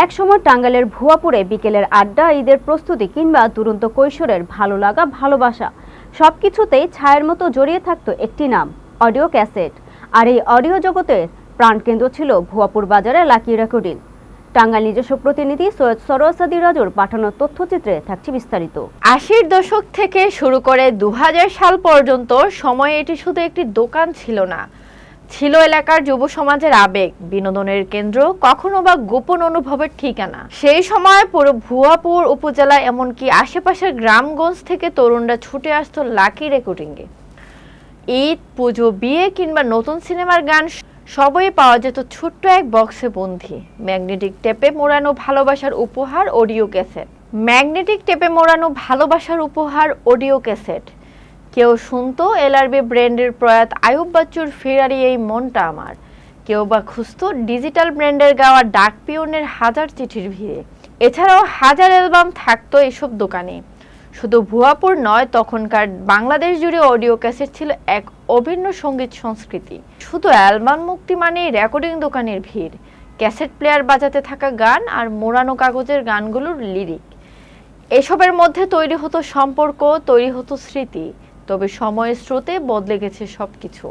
একসময় টাঙ্গাইলের ভুয়াপুরে বিকেলের আড্ডা, ঈদের প্রস্তুতি কিংবা দুরন্ত কৈশোরের ভালো লাগা, ভালোবাসা সবকিছুতেই ছায়ার মতো জড়িয়ে থাকতো একটি নাম, অডিও ক্যাসেট। আর এই অডিও জগতের প্রাণকেন্দ্র ছিল ভুয়াপুর বাজারে লাকি রেকর্ডিং। টাঙ্গাইল নিজস্ব প্রতিনিধি সৈয়দ সরোয়াসাদি রাজুর পাঠানো তথ্যচিত্রে থাকছে বিস্তারিত। ৮০-র দশক থেকে শুরু করে ২০০০ সাল পর্যন্ত সময়ে এটি শুধু একটি দোকান ছিল না, ছিল এলাকার যুব সমাজের আবেগ, বিনোদনের কেন্দ্র, কখনো বা গোপন অনুভবের ঠিকানা। সেই সময় পুরো ভুয়াপুর উপজেলা এমনকি আশেপাশের গ্রামগঞ্জ থেকে তরুণরা ছুটে আসতো লাকি রেকর্ডিংয়ে। ঈদ, পুজো, বিয়ে কিংবা নতুন সিনেমার গান সবই পাওয়া যেত ছোট্ট এক বক্সে বন্ধি। ম্যাগনেটিক টেপে মোড়ানো ভালোবাসার উপহার, অডিও ক্যাসেট। ম্যাগনেটিক টেপে মোড়ানো ভালোবাসার উপহার, অডিও ক্যাসেট। কেউ শুনতো এলআরবি ব্র্যান্ডের প্রয়াত আয়ুব বাচ্চুর ফেরারি এই মনটা আমার, কেউ বা খুঁজতো ডিজিটাল ব্র্যান্ডের গাওয়া ডাক পিয়নের হাজার চিঠির ভিড়ে। এছাড়াও হাজার অ্যালবাম থাকতো এসব দোকানে। শুধু ভুয়াপুর নয়, তখনকার বাংলাদেশ জুড়ে অডিও ক্যাসেট ছিল এক অভিন্ন সঙ্গীত সংস্কৃতি। শুধু অ্যালবাম মুক্তি মানেই রেকর্ডিং দোকানের ভিড়, ক্যাসেট প্লেয়ার বাজাতে থাকা গান আর মোড়ানো কাগজের গানগুলোর লিরিক। এসবের মধ্যে তৈরি হতো সম্পর্ক, তৈরি হতো স্মৃতি। তবে সময়ের স্রোতে বদলে গেছে সবকিছু।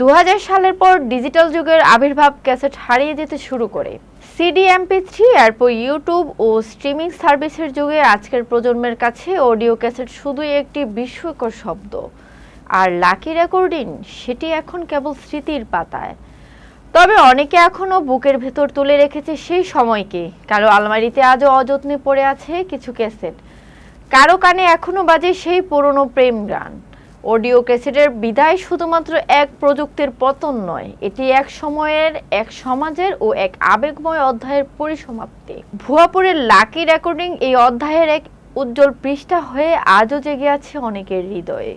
২০০০ সালের পর ডিজিটাল যুগের আবির্ভাব, ক্যাসেট হারিয়ে যেতে শুরু করে। সিডি, MP3, এরপর ইউটিউব ও স্ট্রিমিং সার্ভিসের যুগে আজকের প্রজন্মের কাছে অডিও ক্যাসেট শুধুই একটি বিস্ময়কর শব্দ। আর লাকি রেকর্ডিং, সেটি এখন কেবল স্মৃতির পাতায়। তবে অনেকে এখনো বুকের ভেতর তুলে রেখেছে সেই সময়কে। কারো আলমারিতে আজও অযত্নে পড়ে আছে কিছু ক্যাসেট, কারো কানে এখনো বাজে সেই পুরনো প্রেম গান। অডিও ক্যাসেটের বিদায় শুধুমাত্র এক প্রযুক্তির পতন নয়, এটি এক সময়ের, এক সমাজের ও এক আবেগময় অধ্যায়ের পরিসমাপ্তি। ভুয়াপুরের লাকি রেকর্ডিং এই অধ্যায়ের এক উজ্জ্বল পৃষ্ঠা হয়ে আজও জেগে আছে অনেকের হৃদয়ে।